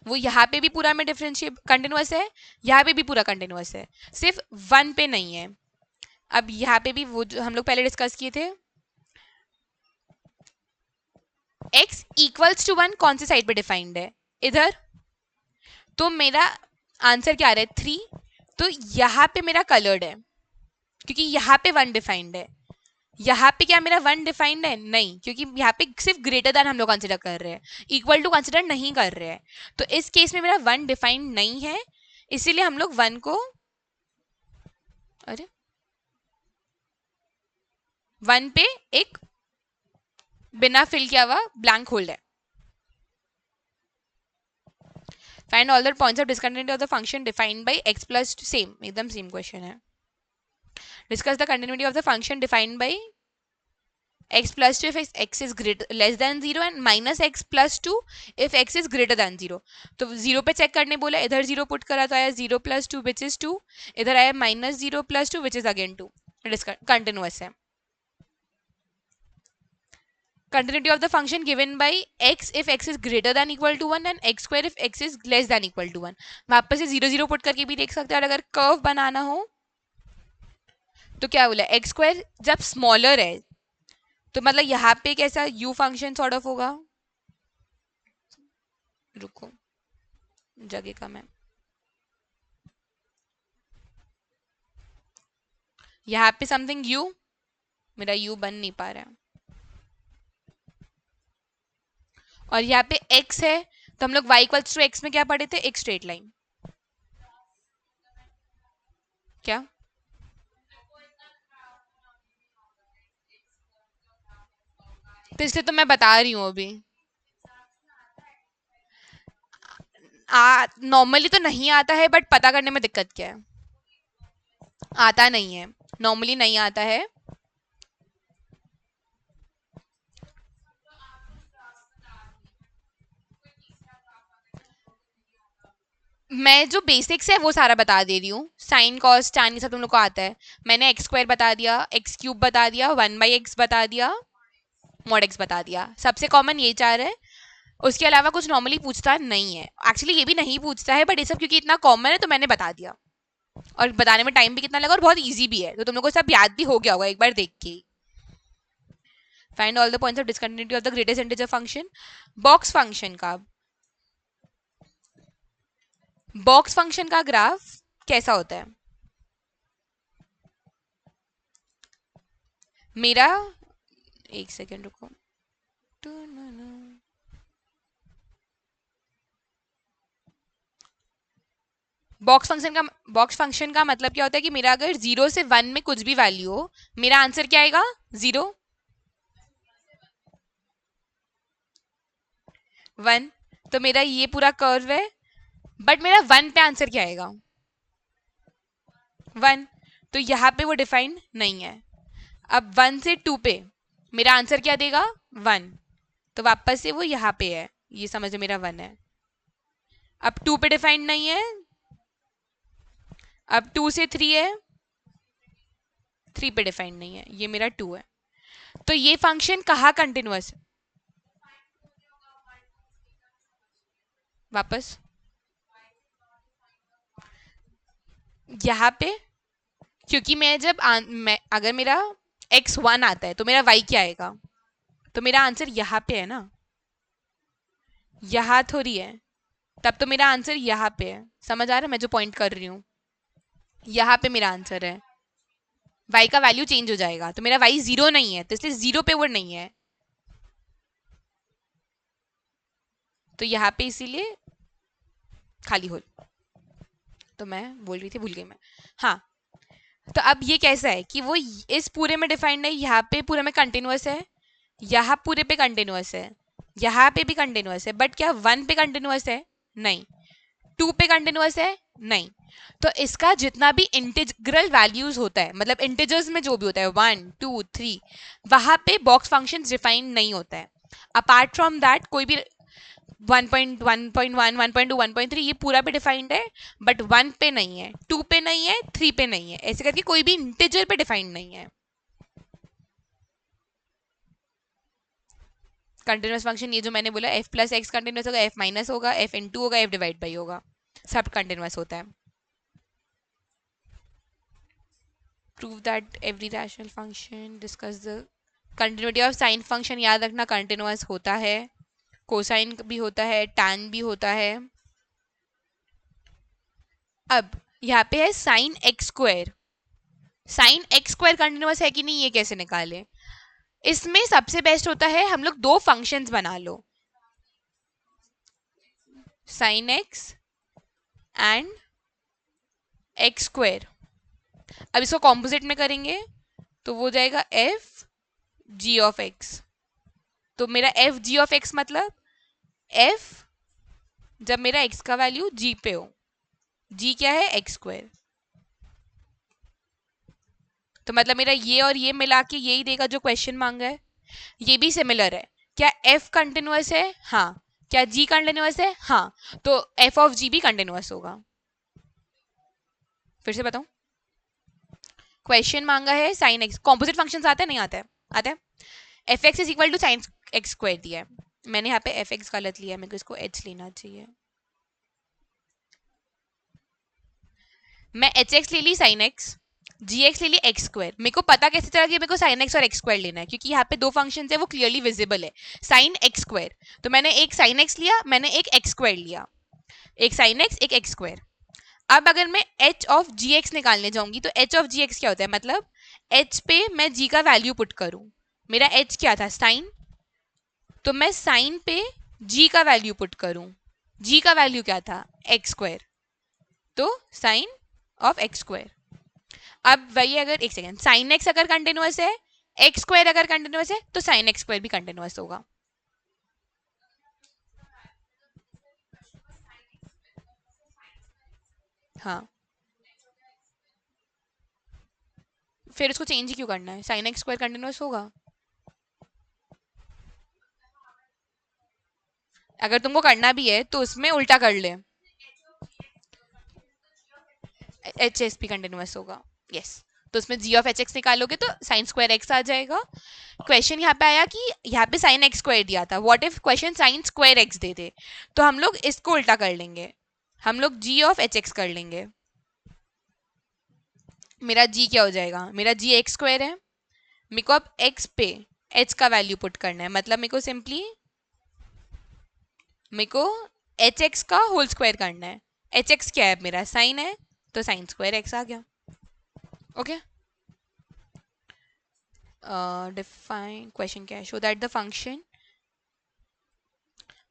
वो यहाँ पे भी पूरा में डिफरेंशिएट कंटिन्यूअस है, यहाँ पे भी पूरा कंटिन्यूअस है, सिर्फ वन पे नहीं है। अब यहाँ पे भी वो जो हम लोग पहले डिस्कस किए थे, x इक्वल्स टू वन कौन सी साइड पे डिफाइंड है? इधर। तो मेरा आंसर क्या आ रहा है? थ्री। तो यहाँ पे मेरा कलर्ड है, क्योंकि यहाँ पे वन डिफाइंड है। यहाँ पे क्या मेरा वन डिफाइंड है? नहीं, क्योंकि यहाँ पे सिर्फ ग्रेटर देन हम लोग कंसिडर कर रहे हैं, इक्वल टू कंसिडर नहीं कर रहे हैं। तो इस केस में मेरा वन डिफाइंड नहीं है, इसीलिए हम लोग वन को, अरे वन पे एक बिना फिल किया हुआ ब्लैंक होल्ड है। Find all the points of discontinuity of the function defined by x plus, same, एकदम सेम क्वेश्चन है। Discuss the continuity of the function defined by x plus 2 if x is greater less than 0 and minus x plus 2 if x is greater than 0। तो 0 पे check करने बोला, इधर 0 put करा तो आया 0 plus 2 which is 2, इधर आया minus 0 plus 2 which is again 2। Continuous है। Continuity of the function given by x if x is greater than equal to 1 and x square if x is less than equal to 1। वापस से 0 0 put करके भी देख सकते हैं। और अगर कर्व बनाना हो तो क्या बोला, x स्क्वायर जब स्मॉलर है तो मतलब यहाँ पे कैसा u फंक्शन सॉर्ट ऑफ होगा, रुको जगह का मैं, यहाँ पे समथिंग u, मेरा u बन नहीं पा रहा है, और यहाँ पे x है, तो हम लोग y इक्वल्स टू x में क्या पढ़े थे? एक स्ट्रेट लाइन। क्या तो इसलिए तो मैं बता रही हूँ अभी, नॉर्मली तो नहीं आता है, बट पता करने में दिक्कत क्या है? आता नहीं है, नॉर्मली नहीं आता है। मैं जो बेसिक्स है वो सारा बता दे रही हूँ, साइन कॉस टैन ये सब तुम लोग को आता है। मैंने एक्स स्क्वायर बता दिया, एक्स क्यूब बता दिया, वन बाई एक्स बता दिया, मॉड एक्स बता दिया, सबसे कॉमन ये चार है। उसके अलावा कुछ नॉर्मली पूछता नहीं है, एक्चुअली ये भी नहीं पूछता है, बट ये सब क्योंकि इतना कॉमन है तो मैंने बता दिया, और बताने में टाइम भी कितना लगा और बहुत ईजी भी है, तो तुम लोग को सब याद भी हो गया होगा एक बार देख के। Find all the points of discontinuity of the greatest integer function. Box function का, बॉक्स फंक्शन का ग्राफ कैसा होता है? मेरा, एक सेकेंड रुको, बॉक्स फंक्शन का मतलब क्या होता है कि मेरा अगर 0 से 1 में कुछ भी वैल्यू हो, मेरा आंसर क्या आएगा? 0 1। तो मेरा ये पूरा कर्व है, बट मेरा 1 पे आंसर क्या आएगा? 1। तो यहाँ पे वो डिफाइंड नहीं है। अब 1 से 2 पे मेरा आंसर क्या देगा? 1। तो वापस से वो यहाँ पे है, ये समझो मेरा 1 है। अब 2 पे डिफाइंड नहीं है, अब 2 से 3 है, 3 पे डिफाइंड नहीं है, ये मेरा 2 है। तो ये फंक्शन कहाँ कंटिन्यूअस है? वापस यहाँ पे, क्योंकि मैं जब मैं अगर मेरा x1 आता है तो मेरा y क्या आएगा? तो मेरा आंसर यहाँ पे है ना, यहाँ थोड़ी है। तब तो मेरा आंसर यहाँ पे है। समझ आ रहा है मैं जो पॉइंट कर रही हूँ? यहाँ पे मेरा आंसर है। y का वैल्यू चेंज हो जाएगा, तो मेरा y 0 नहीं है, तो इसलिए 0 पे वो नहीं है। तो यहाँ पे इसीलिए खाली होल। तो मैं बोल रही थी, भूल गई मैं। हाँ, तो अब ये कैसा है कि वो इस पूरे में डिफाइंड है, यहाँ पे पूरे में कंटिन्यूअस है, यहाँ पूरे पे कंटिन्यूअस है, यहाँ पे भी कंटिन्यूअस है, बट क्या 1 पे कंटिन्यूअस है? नहीं। 2 पे कंटिन्यूअस है? नहीं। तो इसका जितना भी इंटीग्रल वैल्यूज होता है, मतलब इंटीजर्स में जो भी होता है 1 2 3, वहां पे बॉक्स फंक्शन डिफाइन नहीं होता है। अपार्ट फ्रॉम दैट कोई भी 1.1.1 1.2 1.3 ये पूरा पे डिफाइंड है, बट 1 पे नहीं है, 2 पे नहीं है, 3 पे नहीं है, ऐसे करके कोई भी इंटीजर पे डिफाइंड नहीं है। कंटिन्यूस फंक्शन ये जो मैंने बोला, f प्लस एक्स कंटिन्यूस होगा, f माइनस होगा, f इंटू होगा, f डिवाइड बाई होगा, सब कंटिन्यूस होता है। Prove that every rational function discuss the continuity of sine function. याद रखना कंटिन्यूस होता है, कोसाइन भी होता है, टैन भी होता है। अब यहाँ पे है sign x square. Sign x square continuous है कि नहीं, ये कैसे निकाले? इसमें सबसे बेस्ट होता है हम लोग दो फंक्शंस बना लो, sine x and x square. अब इसको कॉम्पोजिट में करेंगे तो वो जाएगा एफ जी ऑफ एक्स। तो मेरा एफ जी ऑफ एक्स मतलब एफ जब मेरा एक्स का वैल्यू जी पे हो, जी क्या है? X square. तो मतलब मेरा ये और ये मिला के यही देगा जो क्वेश्चन मांगा है। ये भी सिमिलर है। क्या एफ कंटिन्यूअस है? हाँ। क्या जी कंटिन्यूअस है? हाँ। तो एफ ऑफ जी भी कंटिन्यूअस होगा। फिर से बताऊं, क्वेश्चन मांगा है साइन एक्स, कॉम्पोजिट फंक्शन आते हैं नहीं आते हैं? आते हैं। F x is equal to sine x square दिया है, मैंने यहाँ पे एफ एक्स गलत लिया है, मेरे को इसको एच लेना चाहिए। मैं एच एक्स ले ली साइन एक्स, जी एक्स ले ली एक्स स्क्वायर। मेरे को पता कैसे चला कि मेरे को साइन एक्स और एक्स स्क्वायर लेना है, क्योंकि यहाँ पे दो फंक्शन है वो क्लियरली विजिबल है, साइन एक्स स्क्वायर। तो मैंने एक साइन एक्स लिया, मैंने एक एक्स स्क्वायर लिया, एक साइन एक्स एक एक्स स्क्वायर। अब अगर मैं एच ऑफ जी एक्स निकालने जाऊंगी तो एच ऑफ जी एक्स क्या होता है? मतलब एच पे मैं जी का वैल्यू पुट करूं, मेरा एच क्या था? साइन। तो मैं साइन पे जी का वैल्यू पुट करूं, जी का वैल्यू क्या था? X square. तो साइन ऑफ एक्स स्क्वायर। अब वही अगर एक सेकेंड, साइन एक्स अगर कंटिन्यूअस है, एक्स स्क्वायर अगर कंटिन्यूअस है, तो साइन एक्स स्क्वायर भी कंटिन्यूअस होगा। हाँ, फिर उसको चेंज ही क्यों करना है? साइन एक्स स्क्वायर कंटिन्यूअस होगा। अगर तुमको करना भी है तो उसमें उल्टा कर ले, एच एस पी कंटिन्यूअस होगा। यस। तो उसमें जी ऑफ एच एक्स निकालोगे तो साइन स्क्वायर एक्स आ जाएगा। क्वेश्चन यहाँ पे आया कि यहाँ पे साइन एक्स स्क्वायर दिया था, what if question sine square x दे दे, तो हम लोग इसको उल्टा कर लेंगे, हम लोग जी ऑफ एच एक्स कर लेंगे। मेरा जी क्या हो जाएगा? मेरा जी एक्स स्क्वायर है, मेरे को अब एक्स पे एच का वैल्यू पुट करना है, मतलब मेरे को सिंपली मेरे को एच एक्स का होल स्क्वायर करना है। एच एक्स क्या है? मेरा साइन है, तो साइन स्क्वायर एक्स आ गया। ओके। डिफाइन क्वेश्चन क्या है? शो दैट द फंक्शन,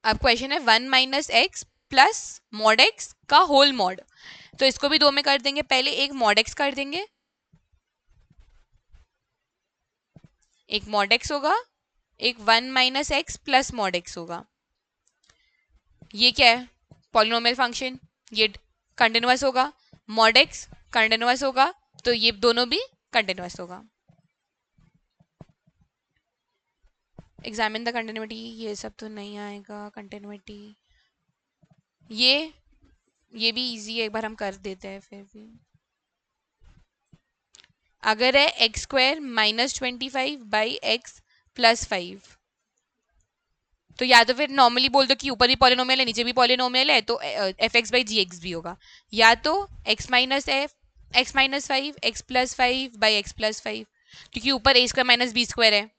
अब क्वेश्चन है 1 minus x plus mod x का होल मॉड। तो इसको भी दो में कर देंगे, पहले एक मॉड एक्स कर देंगे, एक मॉड एक्स होगा, एक 1 minus x plus mod x होगा। ये क्या है? पॉलिनोमियल फंक्शन, ये कंटिन्यूअस होगा, मॉड एक्स कंटिन्यूअस होगा, तो ये दोनों भी कंटिन्यूअस होगा। एग्जामिन द कंटिन्यूटी, ये सब तो नहीं आएगा कंटिन्यूटी। ये भी इजी है, एक बार हम कर देते हैं फिर भी। अगर है एक्स स्क्वायर -25/x+5, तो या तो फिर नॉर्मली बोल दो कि ऊपर भी पॉलिनोमियल है नीचे भी पॉलिनोमियल है, तो f(x/gx) भी होगा, या तो x-5 क्योंकि ऊपर a² - b² है,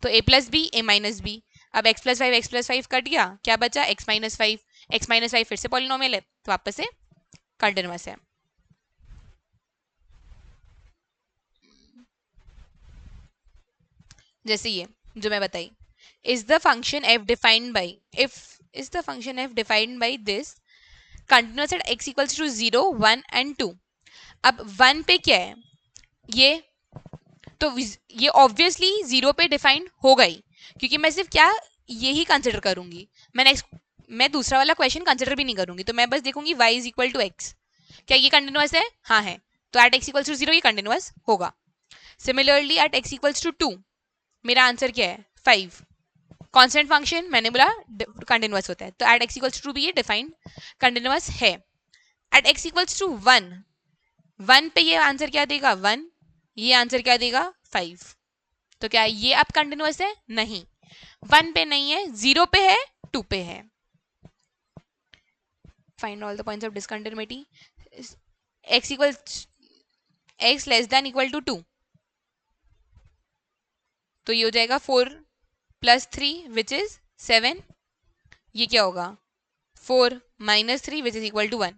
तो a+b a-b। अब x+5 कट गया, क्या बचा x-5। x-5 फिर से पॉलिनोमियल है तो वापस से कंटिन्यूअस है। जैसे ये जो मैं बताई, is the function f defined by this continuous at x equals to 0, 1 and 2। अब 1 पे क्या है ये, तो ये ऑब्वियसली 0 पे डिफाइंड होगा ही, क्योंकि मैं सिर्फ क्या यही कंसिडर करूंगी, मैं दूसरा वाला क्वेश्चन कंसिडर भी नहीं करूंगी, तो मैं बस देखूंगी y is equal to x, क्या ये कंटिन्यूअस है, हाँ है, तो एट x इक्वल्स टू 0 ये कंटिन्यूअस होगा। Similarly at x equals to 2 मेरा आंसर क्या है 5। कांस्टेंट फंक्शन मैंने बोला कंटिन्यूअस होता है, तो एट x इक्वल्स टू भी ये डिफाइंड कंटिन्यूअस है। एट x इक्वल्स टू 1 पे ये आंसर क्या देगा 1, ये आंसर क्या देगा 5। तो क्या ये अब कंटिन्यूअस है, नहीं, 1 पे नहीं है, 0 पे है, 2 पे है। Find all the points of discontinuity. x equal x less than equal to 2, तो ये हो जाएगा 4 + 3 विच इज 7। ये क्या होगा 4 - 3 which is equal to 1,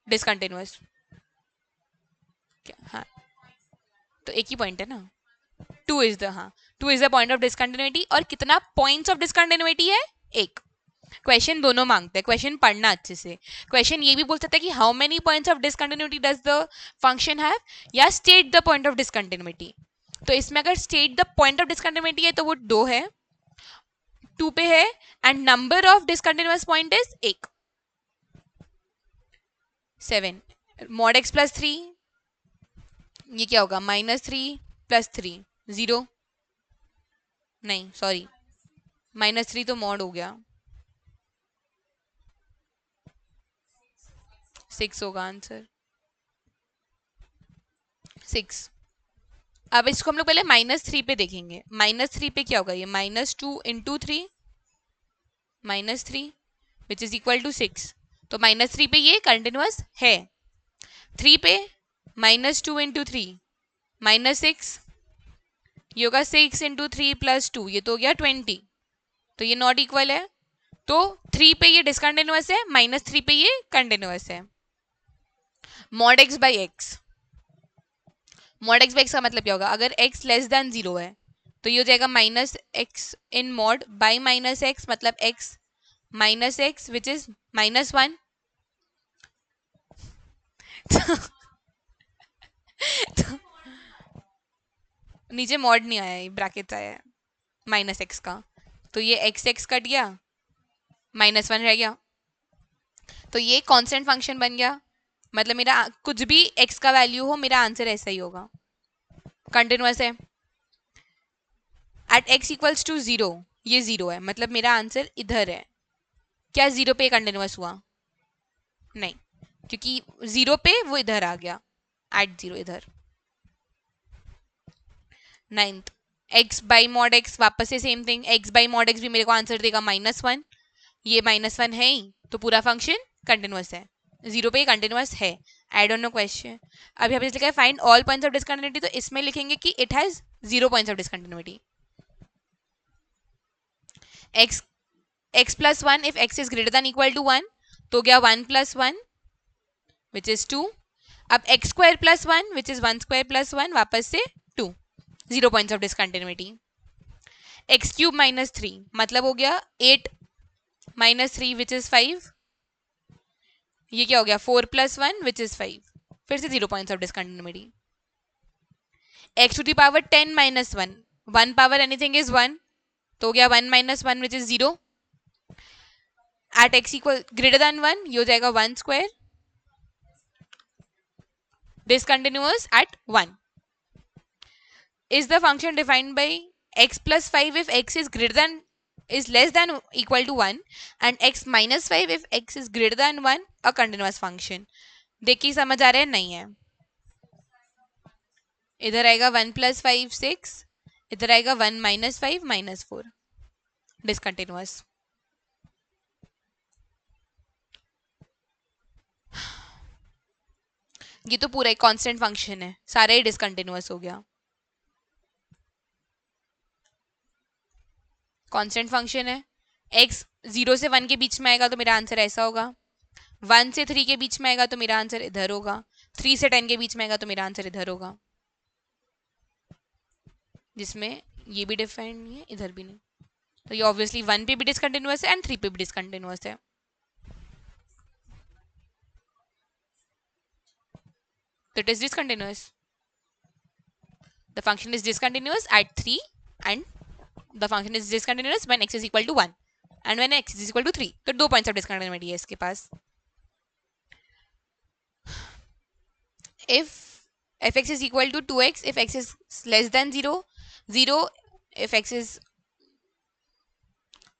discontinuous. हाँ, तो एक ही पॉइंट है ना, 2 इज द, हाँ 2 is the point of discontinuity. और कितना पॉइंट्स ऑफ डिसकंटिन्यूटी है, एक। क्वेश्चन दोनों मांगते हैं, क्वेश्चन पढ़ना अच्छे से। क्वेश्चन ये भी बोल सकता है कि how many points of discontinuity does the function have, या state the point of discontinuity. तो इसमें अगर state the point of discontinuity है तो वो 2 है, 2 पे है, and number of discontinuous point is 1, 7। mod x + 3, ये क्या होगा -3 + 3 0, नहीं सॉरी -3 तो मॉड हो गया, 6 होगा आंसर, 6। अब इसको हम लोग पहले -3 पे देखेंगे। -3 पे क्या होगा, ये -2 × 3 -3 विच इज इक्वल टू 6, तो -3 पे ये कंटिन्यूअस है। 3 पे -2 × 3 -6, ये होगा 6 × 3 + 2, ये तो हो गया 20, तो ये नॉट इक्वल है, तो 3 पे ये डिसकंटिन्यूअस है, -3 पे ये कंटिन्यूअस है। mod x by x, mod x by x का मतलब क्या होगा, अगर x लेस देन 0 है तो ये हो जाएगा -x in mod by -x, मतलब x -x विच इज -1। तो नीचे मॉड नहीं आया, ब्रैकेट आया है -x का, तो ये x कट गया, -1 रह गया, तो ये कांस्टेंट फंक्शन बन गया, मतलब मेरा कुछ भी x का वैल्यू हो मेरा आंसर ऐसा ही होगा, कंटिन्यूअस है। एट x इक्वल्स टू 0, ये 0 है, मतलब मेरा आंसर इधर है। क्या 0 पे कंटिन्यूअस हुआ, नहीं, क्योंकि 0 पे वो इधर आ गया, एट 0 इधर। 9th, x by mod x वापस से same thing, x by mod x भी मेरे को आंसर देगा -1, ये -1 है ही, तो पूरा फंक्शन कंटिन्यूअस है, 0 पे कंटिन्यूअस है। I don't know question. अब यहाँ पे लिखा है find all points of discontinuity, तो इसमें लिखेंगे कि it has 0 points of discontinuity. x + 1 if x is greater than equal to 1, तो गया 1 + 1 विच इज 2। अब x² + 1 विच इज 1² + 1, वापस से 2, 0 पॉइंट्स ऑफ डिसकंटिन्यूटी। x³ - 3 मतलब हो गया 8 - 3 विच इज 5, ये क्या हो गया 4 + 1 विच इज 5, फिर से 0 points of discontinuity. x⁻10 - 1, 1 power anything is 1, तो हो गया 1 - 1 which is 0। At x equal greater than 1, ये हो जाएगा 1², discontinuous at 1. Is the function defined by x plus 5 if x is greater than is less than equal to 1 and x minus 5 if x is greater than 1 a continuous function. देखिए समझ आ रहा है? नहीं है. इधर आएगा 1 प्लस 5 6, इधर आएगा 1 माइनस 5 माइनस 4, डिसकंटिन्यूअस. ये तो पूरा एक कांस्टेंट फंक्शन है, सारा ही डिसकंटिन्यूअस हो गया. कांस्टेंट फंक्शन है, x 0 से 1 के बीच में आएगा तो मेरा आंसर ऐसा होगा, 1 से 3 के बीच में आएगा तो मेरा आंसर इधर होगा, 3 से 10 के बीच में आएगा तो मेरा आंसर इधर होगा, जिसमें ये भी डिफाइंड नहीं है, इधर भी नहीं. तो ये ऑब्वियसली 1 पे भी डिसकंटिन्यूअस है एंड 3 पे भी डिसकंटिन्यूअस है. So it is discontinuous. The function is discontinuous at 3 and the function is discontinuous when x is equal to 1 and when x is equal to 3. तो 2 पॉइंट्स ऑफ डिसकंटिन्यूटी है इसके पास. If fx is equal to 2x if x is less than 0, 0 if x is,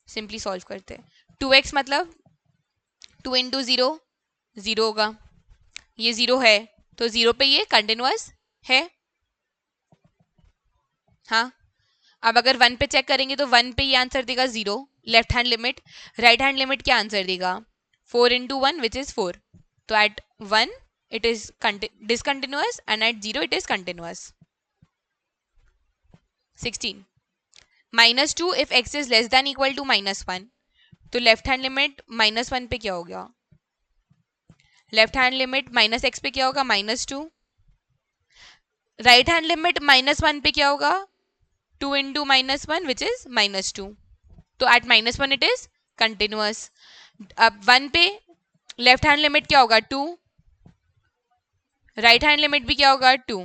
simply solve करते हैं. 2x मतलब 2 into 0 0 होगा, ये 0 है तो 0 पे ये कंटिन्यूअस है. हाँ, अब अगर 1 पे चेक करेंगे तो 1 पे ये आंसर देगा 0, left hand limit. Right hand limit क्या आंसर देगा? 4 इंटू 1 विच इज 4. तो eight 1 it is discontinuous and at 0 it is continuous. 16. minus 2 if x is less than equal to minus 1. तो लेफ्ट हैंड लिमिट माइनस 1 पे क्या हो गया? Left hand limit minus x पे क्या होगा? Minus 2. Right hand limit minus 1 पे क्या होगा? 2 into minus 1 which is minus 2. तो at minus 1 it is continuous. अब 1 पे लेफ्ट हैंड लिमिट क्या होगा? 2. राइट हैंड लिमिट भी क्या होगा? 2.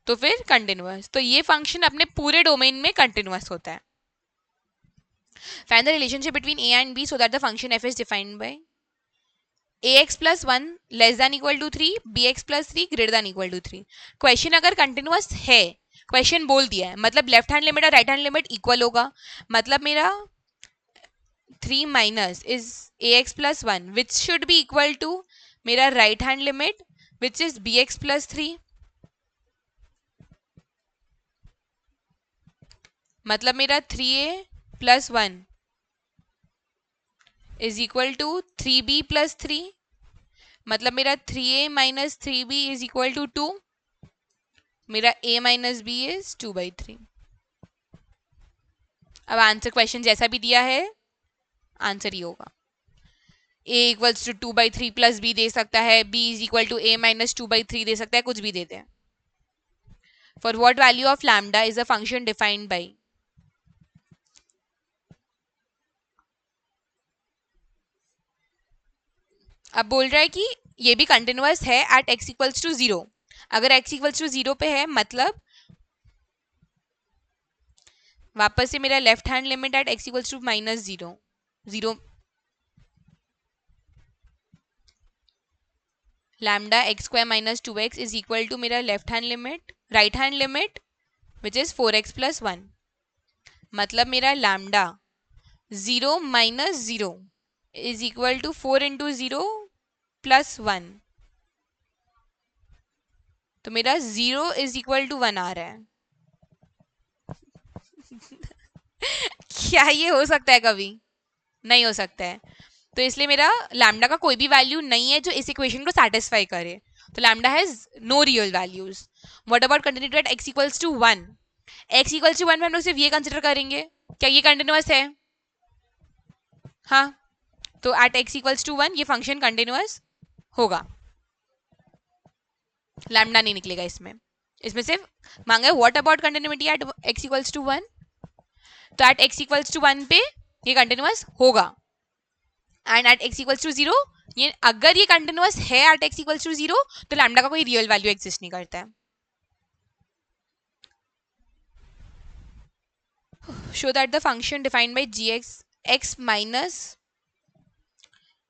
तो फिर कंटिन्यूअस. तो ये फंक्शन अपने पूरे डोमेन में कंटिन्यूअस होता है. Find the relationship between a and b so that the function f is defined by ax plus 1 less than equal to 3, bx plus 3 greater than equal to 3. Question अगर continuous है, question बोल दिया है, मतलब left hand limit और right hand limit equal होगा, मतलब मेरा 3 minus is ax plus 1 which should be equal to मेरा right hand limit which is bx plus 3. मतलब मेरा 3a plus 1 is equal to 3b plus 3. मतलब मेरा 3a minus 3b is equal to 2. मेरा a minus b is 2/3. अब answer question जैसा भी दिया है आंसर ही होगा. a equals to 2/3 plus b दे सकता है, b is equal to a minus 2/3 दे सकता है, कुछ भी देते हैं. For what value of lambda is a function defined by. अब बोल रहा है कि ये भी कंटिन्यूअस है एट x इक्वल्स टू 0. अगर x इक्वल्स टू 0 पे है मतलब वापस से मेरा left hand limit at x equals to minus 0 0 lambda x square minus 2x is equal to मेरा left hand limit right hand limit which is 4x plus 1. मतलब मेरा lambda 0 minus 0 is equal to 4 into 0 plus 1. तो मेरा 0 is equal to 1 आ रहा है. क्या ये हो सकता है? कभी नहीं हो सकता है. तो इसलिए मेरा लैम्डा का कोई भी वैल्यू नहीं है जो इस इक्वेशन को सेटिस्फाई करे. तो lambda has no real values. What about continuity at x equals to 1. x equals to 1 में हम लोग सिर्फ ये कंसिडर करेंगे, क्या ये कंटिन्यूअस है? हाँ, तो एट x इक्वल्स टू 1 ये फंक्शन कंटिन्यूअस होगा. लैम्डा नहीं निकलेगा इसमें. इसमें सिर्फ मांगा है what about continuity at x equals to 1. तो एट x इक्वल्स टू 1 पे ये कंटिन्यूअस होगा and at x equals to 0 ये अगर ये कंटिन्यूअस है एट x इक्वल्स टू 0 तो लैम्डा का कोई रियल वैल्यू एग्जिस्ट नहीं करता है. Show that the function defined by gx x minus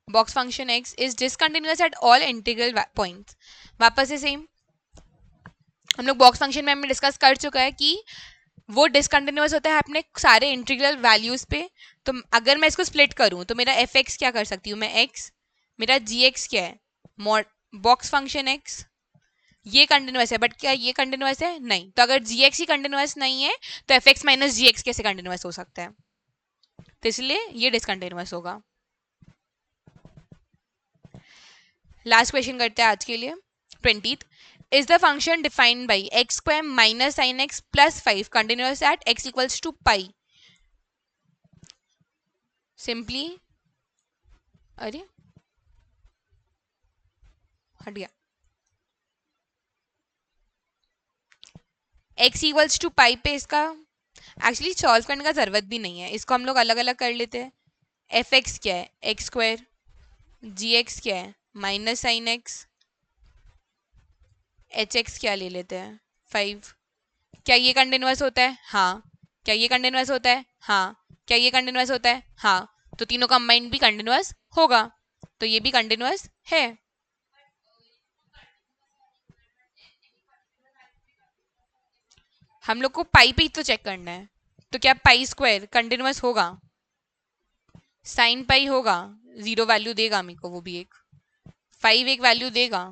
box function x is discontinuous at all integral points. वापस से सेम हम लोग बॉक्स फंक्शन में हमने डिस्कस कर चुका है कि वो डिसकंटिन्यूअस होता है अपने सारे इंटीग्रल वैल्यूज पे। तो अगर मैं इसको स्प्लिट करूं तो मेरा एफ एक्स क्या कर सकती हूँ मैं, एक्स, मेरा जी एक्स क्या है, मॉड बॉक्स फंक्शन एक्स, ये कंटिन्यूअस है, बट क्या ये कंटिन्यूअस है? नहीं। तो अगर जी एक्स ही कंटिन्यूअस नहीं है तो F x minus g x कैसे कंटिन्यूअस हो सकता है? तो इसलिए ये डिसकंटिन्यूअस होगा। लास्ट क्वेश्चन करते हैं आज के लिए, 20th। Is the function defined by x square minus sine x plus 5 continuous at x equals to pi? Simply, अरे हट गया, एक्स इक्वल्स टू पाई पे इसका एक्चुअली सॉल्व करने का जरूरत भी नहीं है, इसको हम लोग अलग अलग कर लेते हैं। एफ एक्स क्या है, एक्स स्क्वायर, जी एक्स क्या है minus sine x, H x क्या ले लेते हैं 5। क्या ये कंटिन्यूअस होता है? हाँ। क्या ये कंटिन्यूअस होता है? हाँ। क्या ये कंटिन्यूअस होता है? हाँ। तो तीनों कंबाइंड भी कंटिन्यूअस होगा, तो ये भी कंटिन्यूअस है। हम लोग को पाई पे ही तो चेक करना है, तो क्या पाई स्क्वायर कंटिन्यूअस होगा? साइन पाई होगा, जीरो वैल्यू देगा मेरे को वो भी एक, 5 एक वैल्यू देगा,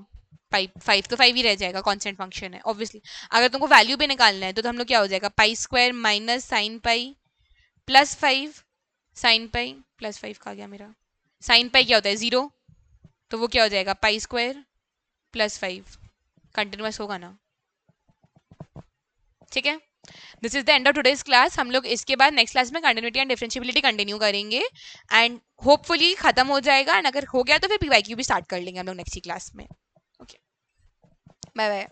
5 तो 5 ही रह जाएगा, कांस्टेंट फंक्शन है ऑब्वियसली। अगर तुमको वैल्यू भी निकालना है तो हम लोग क्या हो जाएगा, pi square minus sine pi plus 5, sine pi plus 5 का गया मेरा, साइन पाई क्या होता है 0, तो वो क्या हो जाएगा पाई स्क्वायर प्लस 5, कंटिन्यूअस होगा ना? ठीक है, this is the end of today's class. हम लोग इसके बाद नेक्स्ट क्लास में कंटिन्यूटी एंड डिफरेंशियबिलिटी कंटिन्यू करेंगे एंड होपफुली खत्म हो जाएगा, एंड अगर हो गया तो फिर पीवाईक्यू भी स्टार्ट कर लेंगे हम लोग नेक्स्ट क्लास में। Okay, bye bye.